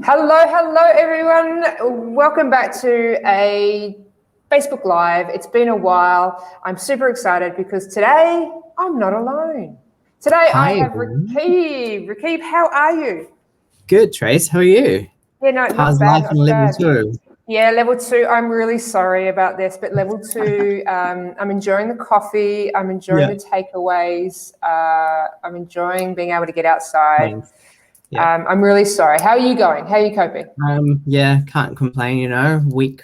Hello, everyone. Welcome back to a Facebook Live. It's been a while. I'm super excited because today I'm not alone. Today I have Rakib. Rakib, how are you? Good, Trace. How are you? Yeah, no, How's not bad. life in level 2? Yeah, level 2. I'm really sorry about this, but level 2, I'm enjoying the coffee. I'm enjoying the takeaways. I'm enjoying being able to get outside. Thanks. Yeah. I'm really sorry. How are you going? How are you coping? Yeah, can't complain, week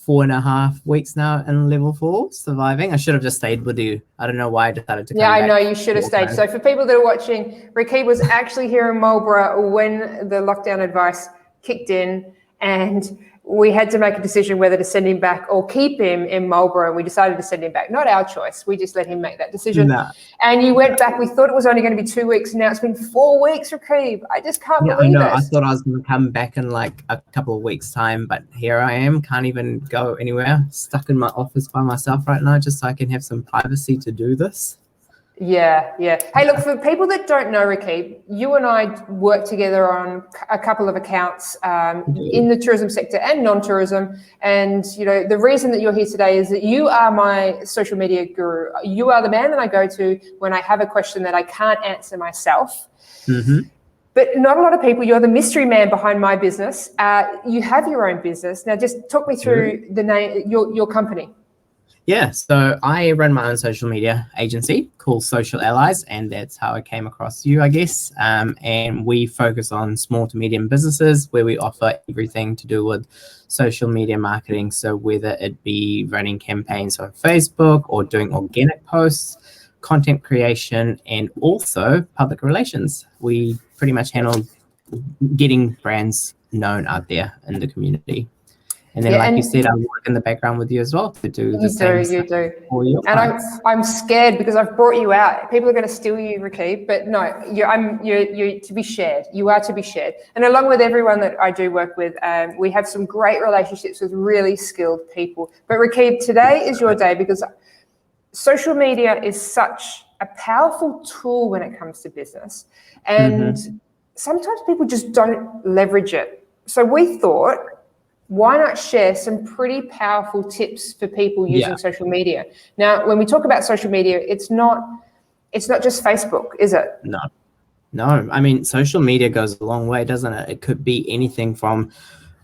4.5 weeks now in level 4, surviving. I should have just stayed with you. I don't know why I decided to come back. Yeah, I know, you should have stayed. So for people that are watching, Rakib was actually here in Marlborough when the lockdown advice kicked in, and we had to make a decision whether to send him back or keep him in Marlborough, and we decided to send him back. Not our choice. We just let him make that decision. No. And you went back. We thought it was only going to be 2 weeks, and now it's been 4 weeks, Rakib. I just can't believe it. I thought I was going to come back in like a couple of weeks' time, but here I am. Can't even go anywhere. Stuck in my office by myself right now just so I can have some privacy to do this. Yeah. Hey, look, for people that don't know, Rakib, you and I work together on a couple of accounts in the tourism sector and non-tourism. And, the reason that you're here today is that you are my social media guru. You are the man that I go to when I have a question that I can't answer myself. Mm-hmm. But not a lot of people. You're the mystery man behind my business. You have your own business. Now, just talk me through the name, your company. Yeah, so I run my own social media agency called Social Allies, and that's how I came across you, I guess. And we focus on small to medium businesses where we offer everything to do with social media marketing. So whether it be running campaigns on Facebook or doing organic posts, content creation, and also public relations. We pretty much handle getting brands known out there in the community. And then, you said, I work in the background with you as well to do the same. You do. For your and I'm scared because I've brought you out. People are going to steal you, Rakib, but no, you're to be shared. You are to be shared. And along with everyone that I do work with, we have some great relationships with really skilled people. But Rakib, today is your day because social media is such a powerful tool when it comes to business. And sometimes people just don't leverage it. So we thought, why not share some pretty powerful tips for people using social media? Now, when we talk about social media, it's not just Facebook, is it? No. I mean, social media goes a long way, doesn't it? It could be anything from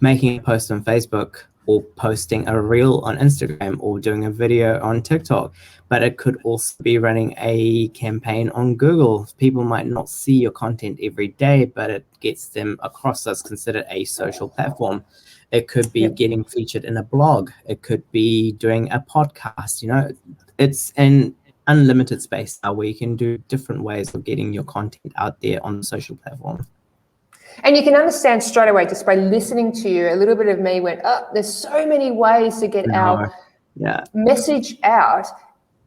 making a post on Facebook or posting a reel on Instagram or doing a video on TikTok. But it could also be running a campaign on Google. People might not see your content every day, but it gets them across. That's considered a social platform. It could be getting featured in a blog. It could be doing a podcast. It's an unlimited space now where you can do different ways of getting your content out there on the social platform. And you can understand straight away just by listening to you. A little bit of me went, there's so many ways to get our message out.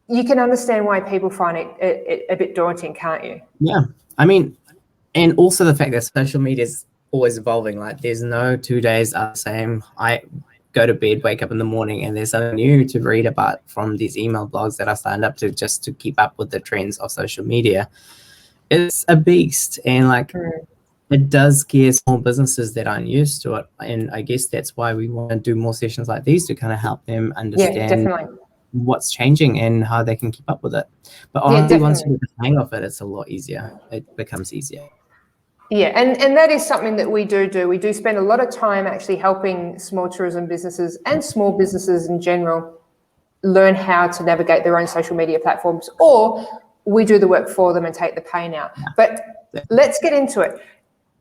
You can understand why people find it a bit daunting, can't you? Yeah. I mean, and also the fact that social media is always evolving. Like there's no 2 days are the same. I go to bed, wake up in the morning, and there's something new to read about from these email blogs that I signed up to just to keep up with the trends of social media. It's a beast, and it does scare small businesses that aren't used to it. And I guess that's why we want to do more sessions like these to kind of help them understand what's changing and how they can keep up with it. But honestly, once you get the hang of it, it's a lot easier. It becomes easier. Yeah, and that is something that we do. We do spend a lot of time actually helping small tourism businesses and small businesses in general learn how to navigate their own social media platforms, or we do the work for them and take the pain out. But let's get into it.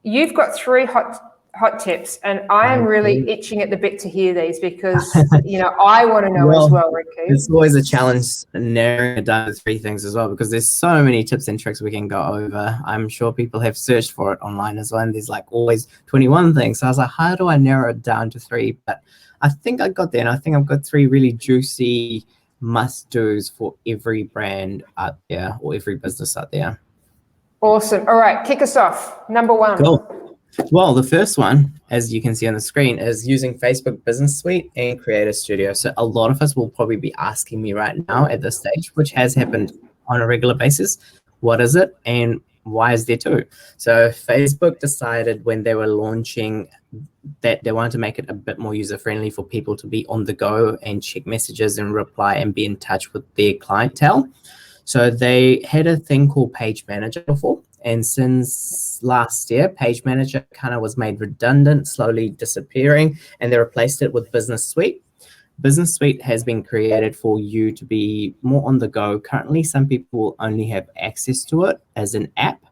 You've got 3 hot tips, and I am really itching at the bit to hear these because, I want to know as well, Rakib. It's always a challenge narrowing it down to 3 things as well, because there's so many tips and tricks we can go over. I'm sure people have searched for it online as well, and there's always 21 things. So I was like, how do I narrow it down to 3? But I think I got there, and I think I've got 3 really juicy must-dos for every brand out there or every business out there. Awesome. All right, kick us off. Number 1. Cool. Well, the first one, as you can see on the screen, is using Facebook Business Suite and Creator Studio. So a lot of us will probably be asking me right now at this stage, which has happened on a regular basis, what is it and why is there two? So Facebook decided when they were launching that they wanted to make it a bit more user-friendly for people to be on the go and check messages and reply and be in touch with their clientele. So they had a thing called Page Manager before. And since last year, Page Manager kind of was made redundant, slowly disappearing, and they replaced it with Business Suite. Business Suite has been created for you to be more on the go. Currently, some people only have access to it as an app,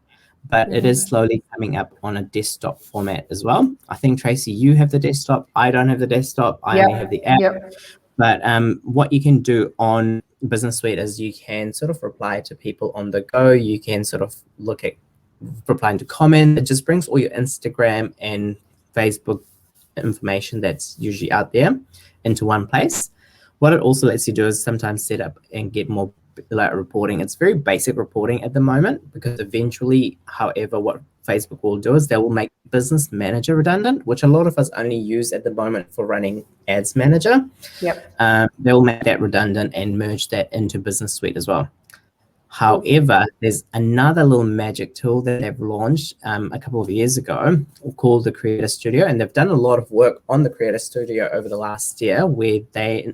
but it is slowly coming up on a desktop format as well. I think, Tracy, you have the desktop. I don't have the desktop. I only have the app. But what you can do on Business Suite is you can sort of reply to people on the go. You can sort of look at replying to comments. It just brings all your Instagram and Facebook information that's usually out there into one place. What it also lets you do is sometimes set up and get more like reporting. It's very basic reporting at the moment, because eventually, however, what Facebook will do is they will make Business Manager redundant, which a lot of us only use at the moment for running Ads Manager. They will make that redundant and merge that into Business Suite as well. However, there's another little magic tool that they've launched a couple of years ago called the Creator Studio, and they've done a lot of work on the Creator Studio over the last year, where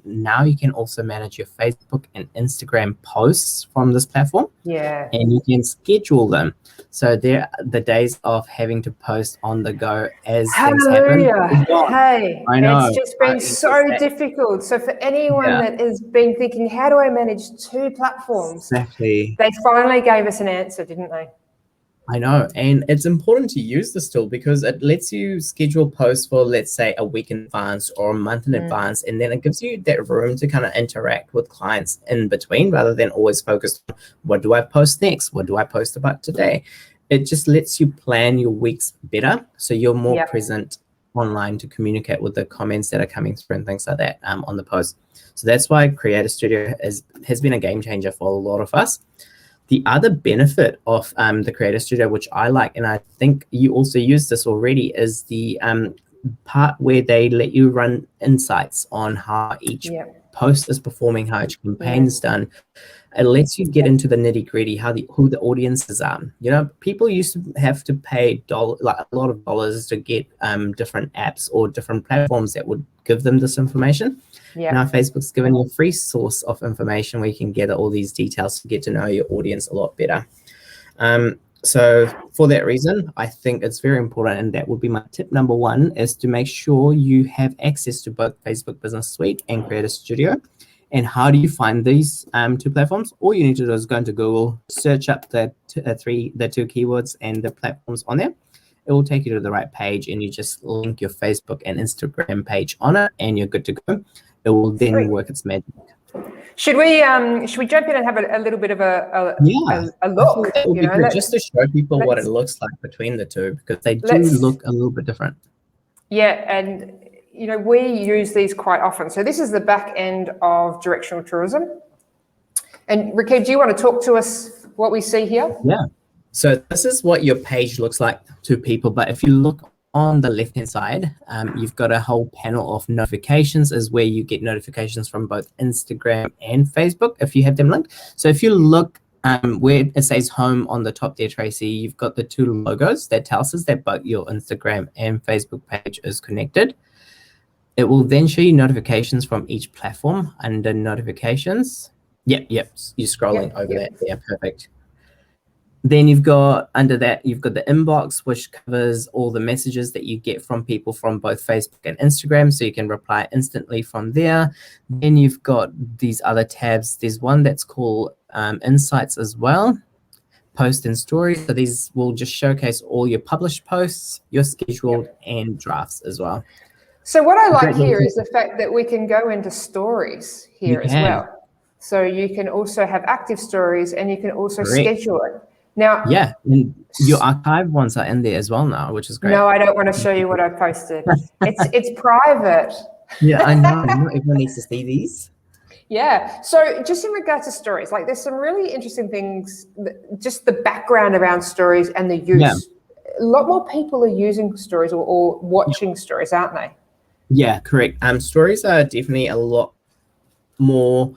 now you can also manage your Facebook and Instagram posts from this platform. And you can schedule them. So the days of having to post on the go as things happen. Hey, I know. It's just been so difficult. So for anyone that has been thinking, how do I manage two platforms? Exactly. They finally gave us an answer, didn't they? I know. And it's important to use this tool because it lets you schedule posts for, let's say, a week in advance or a month in advance. And then it gives you that room to kind of interact with clients in between, rather than always focused on what do I post next? What do I post about today? It just lets you plan your weeks better, so you're more present online to communicate with the comments that are coming through and things like that on the post. So that's why Creator Studio has been a game changer for a lot of us. The other benefit of the Creator Studio, which I like, and I think you also use this already, is the part where they let you run insights on how each post is performing, how each campaign is done. It lets you get into the nitty gritty, who the audiences are. You know, people used to have to pay a lot of dollars to get different apps or different platforms that would give them this information. Now Facebook's given you a free source of information where you can gather all these details to get to know your audience a lot better. So for that reason, I think it's very important, and that would be my tip number one, is to make sure you have access to both Facebook Business Suite and Creator Studio. And how do you find these two platforms? All you need to do is go into Google, search up the two keywords and the platforms on there. It will take you to the right page, and you just link your Facebook and Instagram page on it, and you're good to go. It will then work its magic. Should we jump in and have a little bit of a look? It would be good just to show people what it looks like between the two, because they do look a little bit different. And we use these quite often. So this is the back end of directional tourism. And Rakib, do you want to talk to us what we see here? Yeah. So this is what your page looks like to people. But if you look on the left-hand side, you've got a whole panel of notifications, is where you get notifications from both Instagram and Facebook if you have them linked. So if you look where it says home on the top there, Tracy, you've got the two logos that tells us that both your Instagram and Facebook page is connected. It will then show you notifications from each platform under notifications. Yep. You're scrolling over that. Yeah, perfect. Then you've got under that, you've got the inbox, which covers all the messages that you get from people from both Facebook and Instagram, so you can reply instantly from there. Then you've got these other tabs. There's one that's called Insights as well, Post and Stories. So these will just showcase all your published posts, your scheduled and drafts as well. So what I like here is the fact that we can go into stories here as well. So you can also have active stories, and you can also schedule it. Now, and your archive ones are in there as well now, which is great. No, I don't want to show you what I posted. It's private. Yeah, I know. Not everyone needs to see these. Yeah. So just in regard to stories, like there's some really interesting things, just the background around stories and the use. Yeah. A lot more people are using stories or watching stories, aren't they? Yeah, correct. Stories are definitely a lot more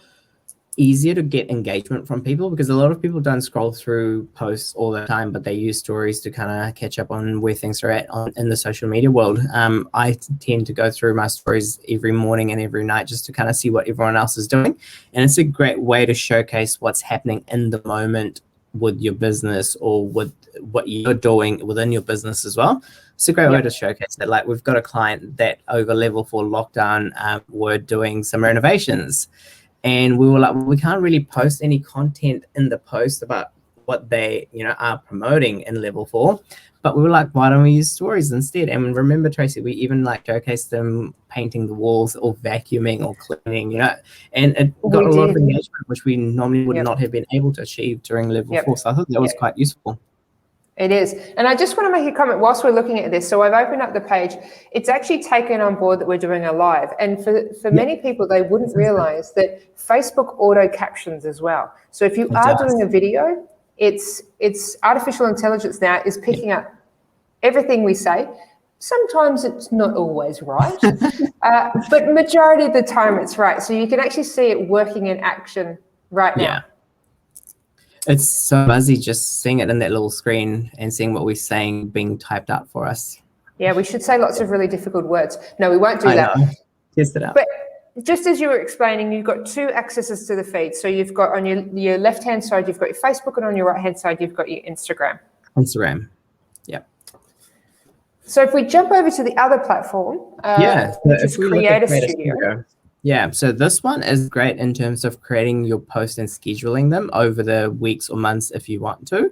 easier to get engagement from people, because a lot of people don't scroll through posts all the time, but they use stories to kind of catch up on where things are at in the social media world. I tend to go through my stories every morning and every night just to kind of see what everyone else is doing. And it's a great way to showcase what's happening in the moment with your business, or with what you're doing within your business as well. It's a great way to showcase that. Like, we've got a client that over level 4 lockdown were doing some renovations. And we were like, well, we can't really post any content in the post about what they, are promoting in level 4. But we were like, why don't we use stories instead? And remember, Tracy, we even showcased them painting the walls or vacuuming or cleaning, and it got a lot of engagement, which we normally would not have been able to achieve during level 4. So I thought that was quite useful. It is. And I just want to make a comment whilst we're looking at this. So I've opened up the page. It's actually taken on board that we're doing a live. And for many people, they wouldn't realize that Facebook auto captions as well. So if you are doing a video, it's artificial intelligence now is picking up everything we say. Sometimes it's not always right, but majority of the time it's right. So you can actually see it working in action right now. Yeah. It's so buzzy just seeing it in that little screen and seeing what we're saying being typed out for us. Yeah, we should say lots of really difficult words. No, we won't do that. Test it out. But just as you were explaining, you've got 2 accesses to the feed. So you've got on your left-hand side, you've got your Facebook, and on your right-hand side, you've got your Instagram. Yep. So if we jump over to the other platform, which is Creator Studio. Yeah, so this one is great in terms of creating your posts and scheduling them over the weeks or months if you want to.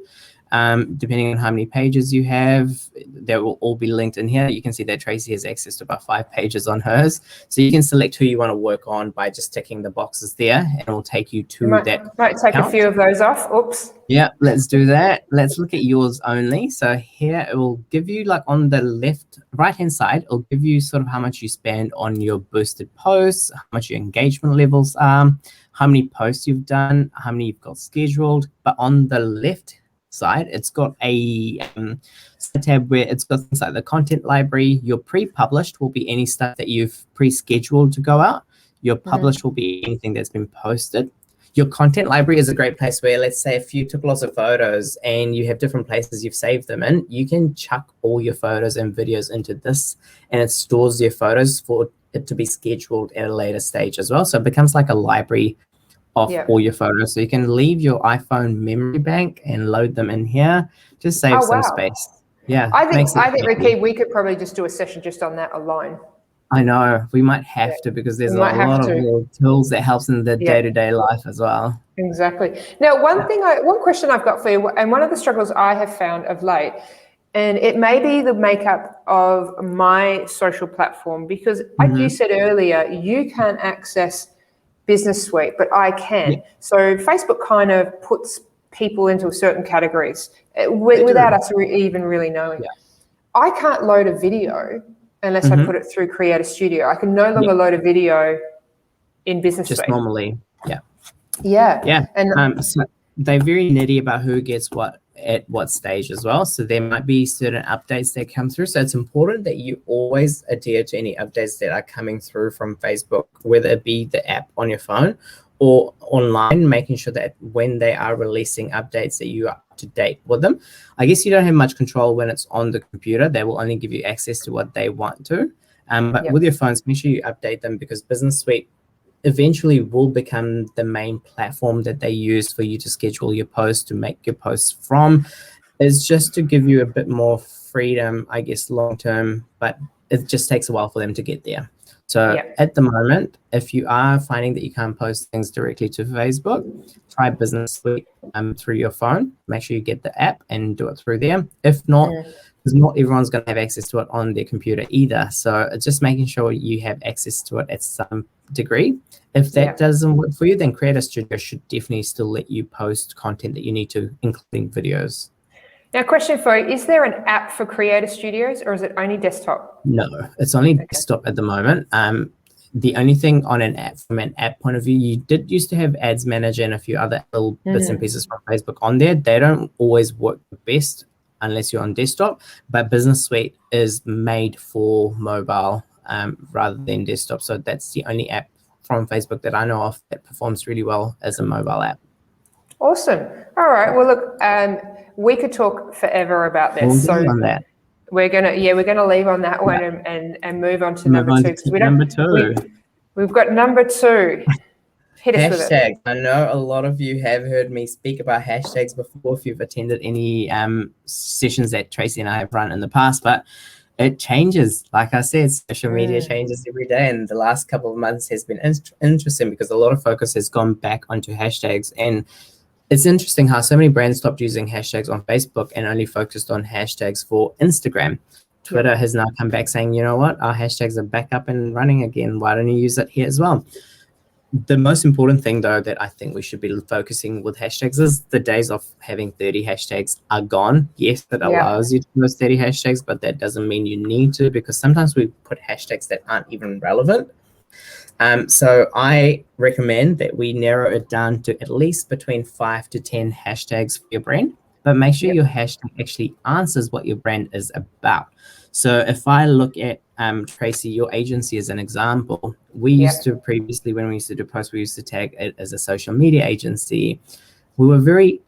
Depending on how many pages you have, they will all be linked in here. You can see that Tracy has access to about 5 pages on hers. So you can select who you want to work on by just ticking the boxes there, and it will take you to that. Might take a few of those off. Oops. Yeah, let's do that. Let's look at yours only. So here it will give you, like, on the right-hand side, it'll give you sort of how much you spend on your boosted posts, how much your engagement levels are, how many posts you've done, how many you've got scheduled. But on the left side, it's got a tab where it's got things like the content library. Your pre-published will be any stuff that you've pre-scheduled to go out. Your published will be anything that's been posted. Your content library is a great place where, let's say, if you took lots of photos and you have different places you've saved them in, you can chuck all your photos and videos into this, and it stores your photos for it to be scheduled at a later stage as well. So it becomes like a library of all your photos. So you can leave your iPhone memory bank and load them in here. Just save some space. Yeah. I think Ricky, we could probably just do a session just on that alone. I know we might have to, because there's a lot of little tools that helps in the day-to-day life as well. Exactly. Now, one question I've got for you, and one of the struggles I have found of late, and it may be the makeup of my social platform, because like you said earlier, you can't access Business Suite, but I can. Yeah. So Facebook kind of puts people into certain categories without us even really knowing. Yeah. I can't load a video unless I put it through Creator Studio. I can no longer load a video in Business Suite. Just normally, yeah. Yeah. And so they're very nitty about who gets what at what stage as well. So there might be certain updates that come through. So it's important that you always adhere to any updates that are coming through from Facebook, whether it be the app on your phone or online, making sure that when they are releasing updates that you are up to date with them. I guess you don't have much control when it's on the computer. They will only give you access to what they want to. But with your phones, make sure you update them, because Business Suite eventually will become the main platform that they use for you to schedule your posts, to make your posts from. Is just to give you a bit more freedom, I guess, long term, but it just takes a while for them to get there. So at the moment, if you are finding that you can't post things directly to Facebook, try Business Suite through your phone. Make sure you get the app and do it through there. If not, because not everyone's going to have access to it on their computer either. So it's just making sure you have access to it at some degree. If that doesn't work for you, then Creator Studio should definitely still let you post content that you need to, including videos. Now, question for you, is there an app for Creator Studios, or is it only desktop? No, it's only desktop at the moment. The only thing on an app, from an app point of view, you did used to have Ads Manager and a few other little bits and pieces from Facebook on there. They don't always work the best unless you're on desktop, but Business Suite is made for mobile rather than desktop. So that's the only app from Facebook that I know of that performs really well as a mobile app. Awesome. All right. Well, look, we could talk forever about this. We'll So leave on that. we're gonna leave on that one and move on to Move number on two. to number two. We've got number two. Hit us with it. Hashtags. I know a lot of you have heard me speak about hashtags before if you've attended any sessions that Tracy and I have run in the past, but it changes. Like I said, social media changes every day, and the last couple of months has been interesting because a lot of focus has gone back onto hashtags. And it's interesting how so many brands stopped using hashtags on Facebook and only focused on hashtags for Instagram. Twitter has now come back saying, you know what, our hashtags are back up and running again. Why don't you use it here as well? The most important thing, though, that I think we should be focusing with hashtags is the days of having 30 hashtags are gone. Yes, that allows you to use 30 hashtags, but that doesn't mean you need to, because sometimes we put hashtags that aren't even relevant. So I recommend that we narrow it down to at least between 5 to 10 hashtags for your brand, but make sure your hashtag actually answers what your brand is about. So if I look at Tracy, your agency as an example, we used to previously, when we used to do posts, we used to tag it as a social media agency. We were very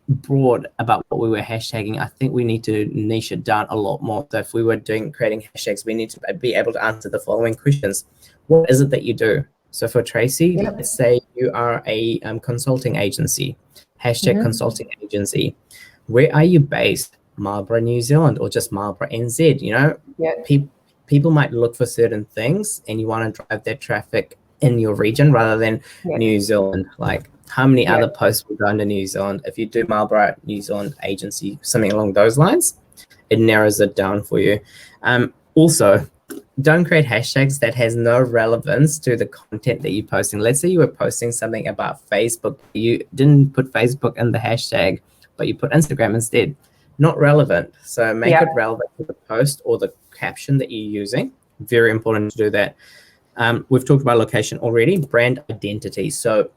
broad about what we were hashtagging. I think we need to niche it down a lot more. So if we were creating hashtags, we need to be able to answer the following questions. What is it that you do? So for Tracy, let's say you are a consulting agency, hashtag consulting agency. Where are you based? Marlborough, New Zealand, or just Marlborough, NZ? You know, people might look for certain things, and you want to drive that traffic in your region rather than New Zealand. Like, how many other posts will go into New Zealand? If you do Marlborough, New Zealand agency, something along those lines, it narrows it down for you. Also, don't create hashtags that has no relevance to the content that you're posting. Let's say you were posting something about Facebook. You didn't put Facebook in the hashtag, but you put Instagram instead. Not relevant. So make it relevant to the post or the caption that you're using. Very important to do that. We've talked about location already, brand identity. So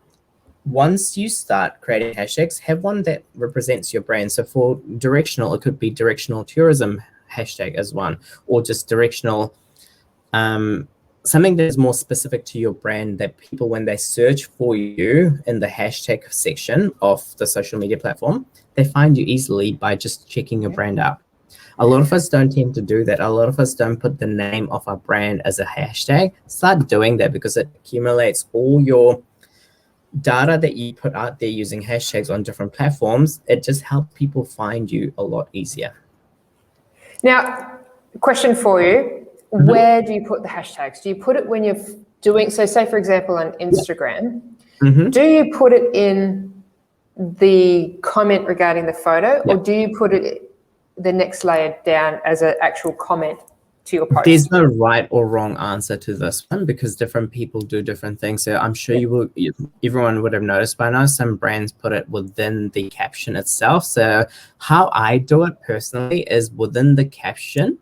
once you start creating hashtags, have one that represents your brand. So for directional, it could be directional tourism hashtag as one, or just directional, something that is more specific to your brand, that people, when they search for you in the hashtag section of the social media platform, they find you easily by just checking your brand out. A lot of us don't tend to do that. A lot of us don't put the name of our brand as a hashtag. Start doing that, because it accumulates all your data that you put out there using hashtags on different platforms. It just helps people find you a lot easier. Now, question for you. Where do you put the hashtags? Do you put it when you're doing, so say for example on Instagram, do you put it in the comment regarding the photo, or do you put it the next layer down as an actual comment to your post? There's no right or wrong answer to this one, because different people do different things. So I'm sure everyone would have noticed by now, some brands put it within the caption itself. So how I do it personally is within the caption.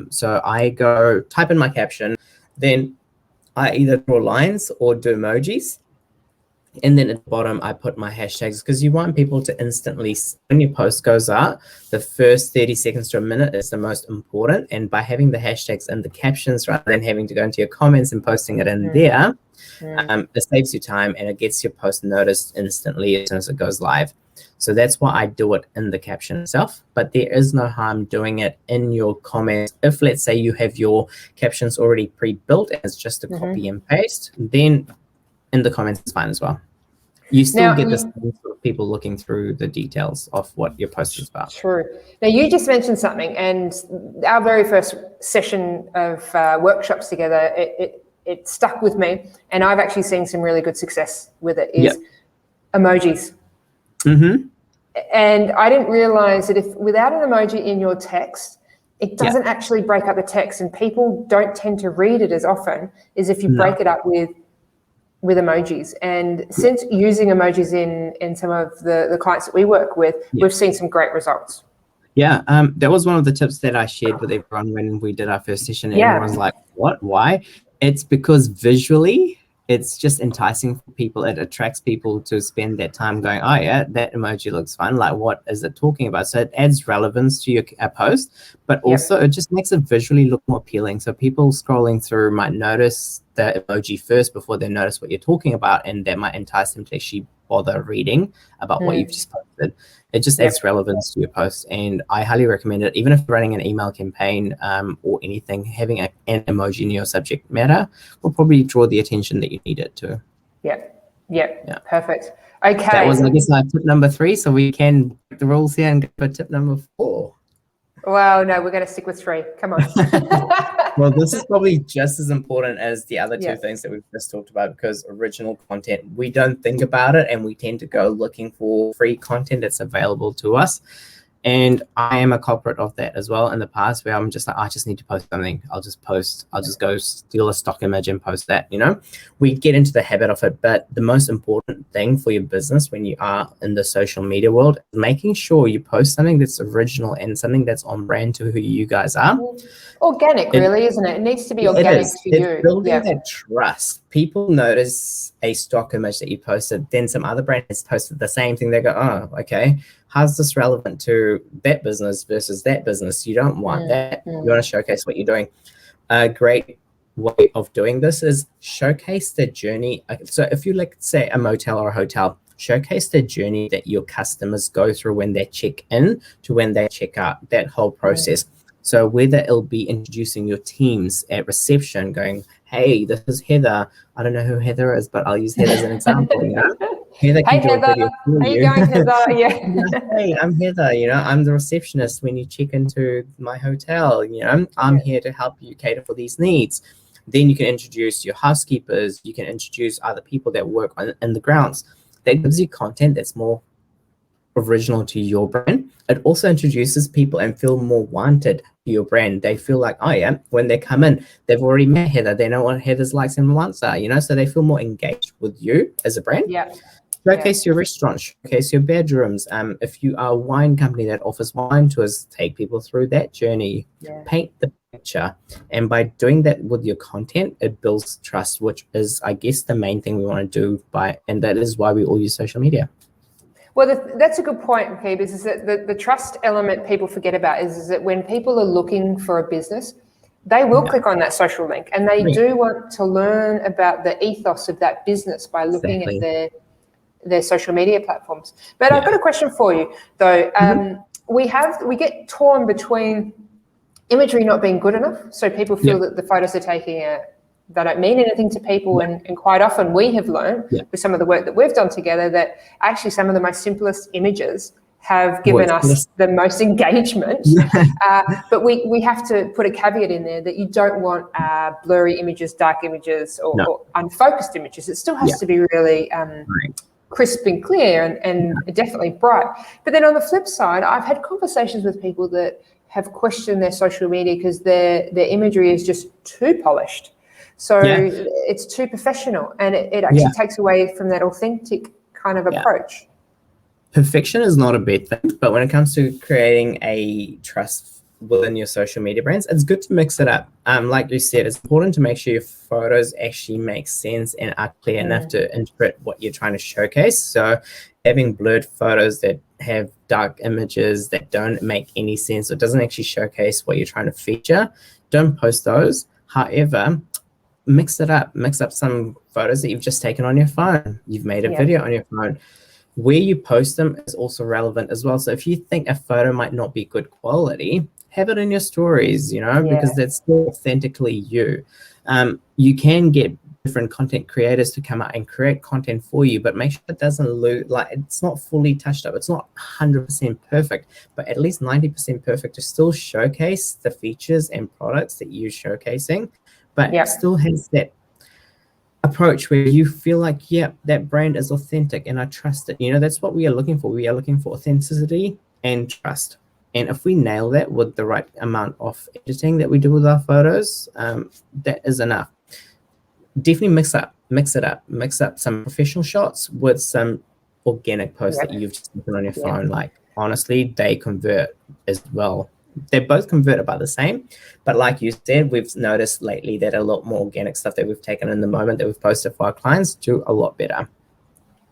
So I go type in my caption, then I either draw lines or do emojis. And then at the bottom, I put my hashtags, because you want people to instantly, when your post goes out, the first 30 seconds to a minute is the most important. And by having the hashtags in the captions, rather than having to go into your comments and posting it in there, it saves you time, and it gets your post noticed instantly as soon as it goes live. So that's why I do it in the caption itself, but there is no harm doing it in your comments. If, let's say, you have your captions already pre-built and it's just a copy and paste, then in the comments is fine as well. You still get the same sort of people looking through the details of what your post is about. True. Now, you just mentioned something, and our very first session of workshops together, it stuck with me, and I've actually seen some really good success with it, is emojis. And I didn't realize that if without an emoji in your text, it doesn't actually break up the text, and people don't tend to read it as often as if you break it up with emojis. And since using emojis in some of the clients that we work with, we've seen some great results. Yeah, that was one of the tips that I shared with everyone when we did our first session. And everyone's like, what? Why? It's because visually it's just enticing for people. It attracts people to spend their time going, oh yeah, that emoji looks fun. Like, what is it talking about? So it adds relevance to your post, but also it just makes it visually look more appealing. So people scrolling through might notice the emoji first before they notice what you're talking about, and that might entice them to actually bother reading about what you've just posted. It just adds relevance to your post, and I highly recommend it. Even if you're running an email campaign or anything, having an emoji in your subject matter will probably draw the attention that you need it to. Yeah. Perfect. Okay. That was, I guess, tip number 3. So we can break the rules here and go for tip number 4. Well, no, we're going to stick with 3. Come on. Well, this is probably just as important as the other 2 things that we've just talked about, because original content, we don't think about it, and we tend to go looking for free content that's available to us. And I am a culprit of that as well in the past, where I'm just like, I just need to post something. I'll just go steal a stock image and post that, We get into the habit of it, but the most important thing for your business when you are in the social media world is making sure you post something that's original and something that's on brand to who you guys are. Organic, really, isn't it? It needs to be organic to you. It's building that trust. People notice a stock image that you posted, then some other brand has posted the same thing. They go, oh, okay, how's this relevant to that business versus that business? You don't want that. You want to showcase what you're doing. A great way of doing this is showcase the journey. So if you say a motel or a hotel, showcase the journey that your customers go through when they check in to when they check out, that whole process. So whether it'll be introducing your teams at reception, going, hey, this is Heather. I don't know who Heather is, but I'll use Heather as an example. Heather can do a video for you. How you going, Heather? Yeah. Hey, I'm Heather. I'm the receptionist when you check into my hotel. I'm here to help you cater for these needs. Then you can introduce your housekeepers. You can introduce other people that work in the grounds. That gives you content that's more original to your brand. It also introduces people and feel more wanted to your brand. They feel like, oh yeah, when they come in, they've already met Heather. They know what Heather's likes and wants are, so they feel more engaged with you as a brand. Showcase your restaurant, showcase your bedrooms. If you are a wine company that offers wine tours, take people through that journey. Paint the picture. And by doing that with your content, it builds trust, which is, I guess, the main thing we want to do and that is why we all use social media. Well, that's a good point, Peebles, is that the trust element people forget about is that when people are looking for a business, they will click on that social link, and they do want to learn about the ethos of that business by looking at their social media platforms. But I've got a question for you, though. We get torn between imagery not being good enough, so people feel that the photos they're taking they don't mean anything to people, and quite often we have learned with some of the work that we've done together that actually some of the most simplest images have given us the most engagement. But we have to put a caveat in there that you don't want blurry images, dark images, or unfocused images. It still has to be really crisp and clear and definitely bright. But then on the flip side, I've had conversations with people that have questioned their social media because their imagery is just too polished. So it's too professional, and it actually takes away from that authentic kind of approach. Perfection is not a bad thing, but when it comes to creating a trust within your social media brands, it's good to mix it up. Like you said, it's important to make sure your photos actually make sense and are clear enough to interpret what you're trying to showcase. So having blurred photos that have dark images that don't make any sense or doesn't actually showcase what you're trying to feature, don't post those. However, mix it up. Mix up some photos that you've just taken on your phone. You've made a video on your phone. Where you post them is also relevant as well. So if you think a photo might not be good quality, have it in your stories, because that's still authentically you. You can get different content creators to come out and create content for you, but make sure it doesn't look like it's not fully touched up. It's not 100% perfect, but at least 90% perfect to still showcase the features and products that you're showcasing, but still has that approach where you feel like, that brand is authentic and I trust it. That's what we are looking for. We are looking for authenticity and trust. And if we nail that with the right amount of editing that we do with our photos, that is enough. Definitely mix it up. Mix up some professional shots with some organic posts that you've just put on your phone. Like, honestly, they convert as well. They both convert about the same, but like you said, we've noticed lately that a lot more organic stuff that we've taken in the moment that we've posted for our clients do a lot better.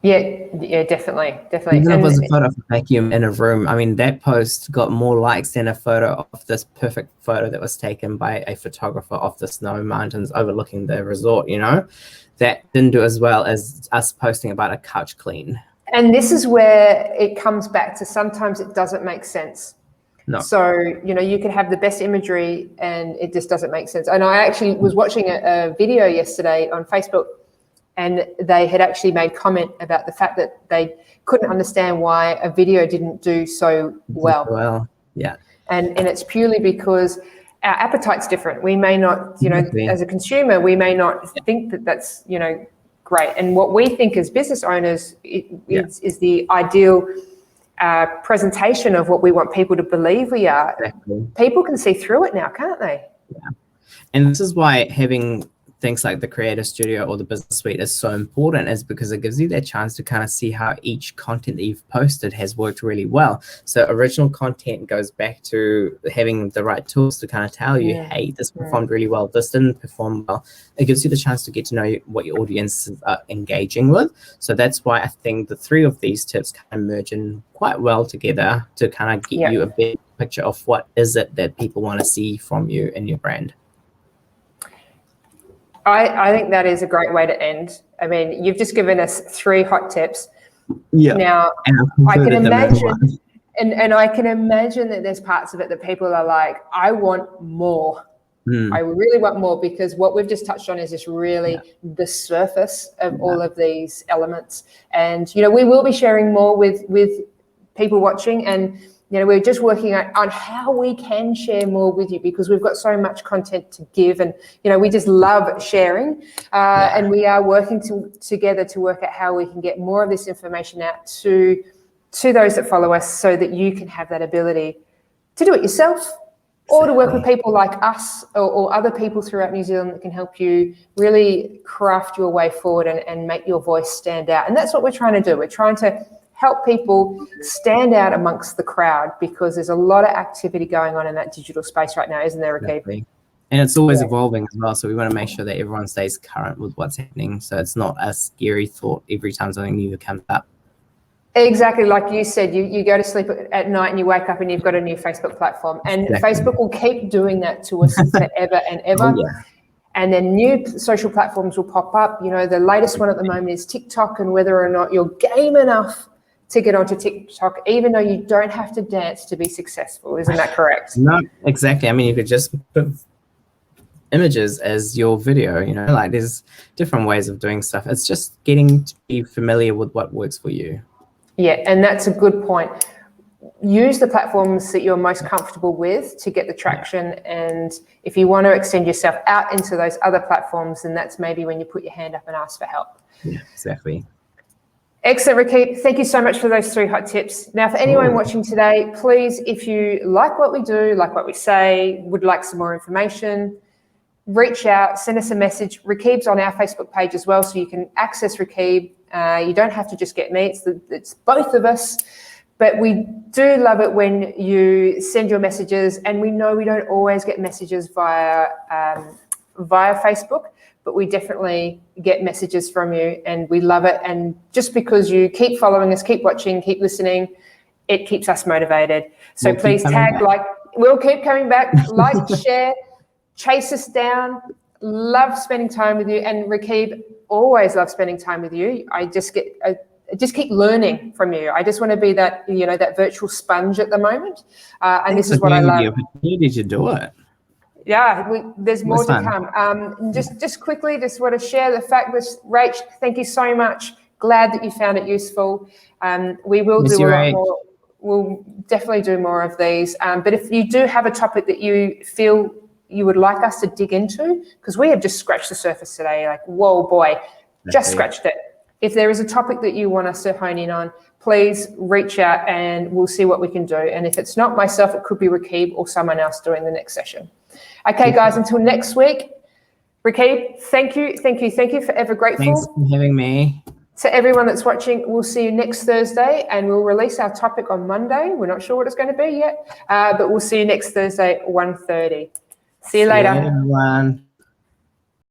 Yeah, definitely. Even if it was a photo of a vacuum in a room, I mean, that post got more likes than a photo of this perfect photo that was taken by a photographer of the snow mountains overlooking the resort, you know? That didn't do as well as us posting about a couch clean. And this is where it comes back to sometimes it doesn't make sense. No. So, you know, you can have the best imagery and it just doesn't make sense. And I actually was watching a video yesterday on Facebook, and they had actually made comment about the fact that they couldn't understand why a video didn't do so well. Well, yeah. And it's purely because our appetite's different. We may not, you know, as a consumer, we may not think that that's, you know, great. And what we think as business owners is the ideal presentation of what we want people to believe we are. Exactly. People can see through it now, can't they? Yeah. And this is why having things like the Creator Studio or the Business Suite is so important, is because it gives you that chance to kind of see how each content that you've posted has worked really well. So original content goes back to having the right tools to kind of tell you, hey, this performed really well, this didn't perform well. It gives you the chance to get to know what your audience is engaging with. So that's why I think the three of these tips kind of merge in quite well together to kind of get you a better picture of what is it that people want to see from you and your brand. I think that is a great way to end. I mean, you've just given us 3 hot tips. Yeah. Now, I can imagine, and I can imagine that there's parts of it that people are like, I want more. I really want more, because what we've just touched on is just really the surface of all of these elements. And, you know, we will be sharing more with people watching, and you know, we're just working on how we can share more with you, because we've got so much content to give, and you know, we just love sharing, and we are working together to work out how we can get more of this information out to those that follow us, so that you can have that ability to do it yourself, or to work with people like us or other people throughout New Zealand that can help you really craft your way forward and make your voice stand out. And that's what we're trying to do. We're trying to help people stand out amongst the crowd, because there's a lot of activity going on in that digital space right now, isn't there, Rakib? Exactly. And it's always evolving as well. So we want to make sure that everyone stays current with what's happening. So it's not a scary thought every time something new comes up. Exactly. Like you said, you go to sleep at night and you wake up and you've got a new Facebook platform. And Facebook will keep doing that to us forever and ever. And then new social platforms will pop up. You know, the latest one at the moment is TikTok, and whether or not you're game enough to get onto TikTok, even though you don't have to dance to be successful. Isn't that correct? No, exactly. I mean, you could just put images as your video, you know, like there's different ways of doing stuff. It's just getting to be familiar with what works for you. Yeah, and that's a good point. Use the platforms that you're most comfortable with to get the traction. And if you want to extend yourself out into those other platforms, then that's maybe when you put your hand up and ask for help. Yeah, exactly. Excellent, Rakib. Thank you so much for those 3 hot tips. Now, for anyone watching today, please, if you like what we do, like what we say, would like some more information, reach out, send us a message. Rakib's on our Facebook page as well, so you can access Rakib. You don't have to just get me, it's both of us. But we do love it when you send your messages, and we know we don't always get messages via Facebook, but we definitely get messages from you, and we love it. And just because you keep following us, keep watching, keep listening, it keeps us motivated. So please tag, like, we'll keep coming back, like, share, chase us down. Love spending time with you. And Rakib, always love spending time with you. I just keep learning from you. I just want to be that, you know, that virtual sponge at the moment. And this is what I love. Did you do it? Yeah, there's more to come. Just quickly, just want to share the fact that, Rach, thank you so much. Glad that you found it useful. We will do a lot more. We'll definitely do more of these. But if you do have a topic that you feel you would like us to dig into, because we have just scratched the surface today, like, whoa, boy, just scratched it. If there is a topic that you want us to hone in on, please reach out and we'll see what we can do. And if it's not myself, it could be Rakib or someone else doing the next session. Okay, guys, until next week, Rakib, thank you, forever grateful. Thanks for having me. To everyone that's watching, we'll see you next Thursday, and we'll release our topic on Monday. We're not sure what it's going to be yet, but we'll see you next Thursday at 1:30. See you later. Everyone.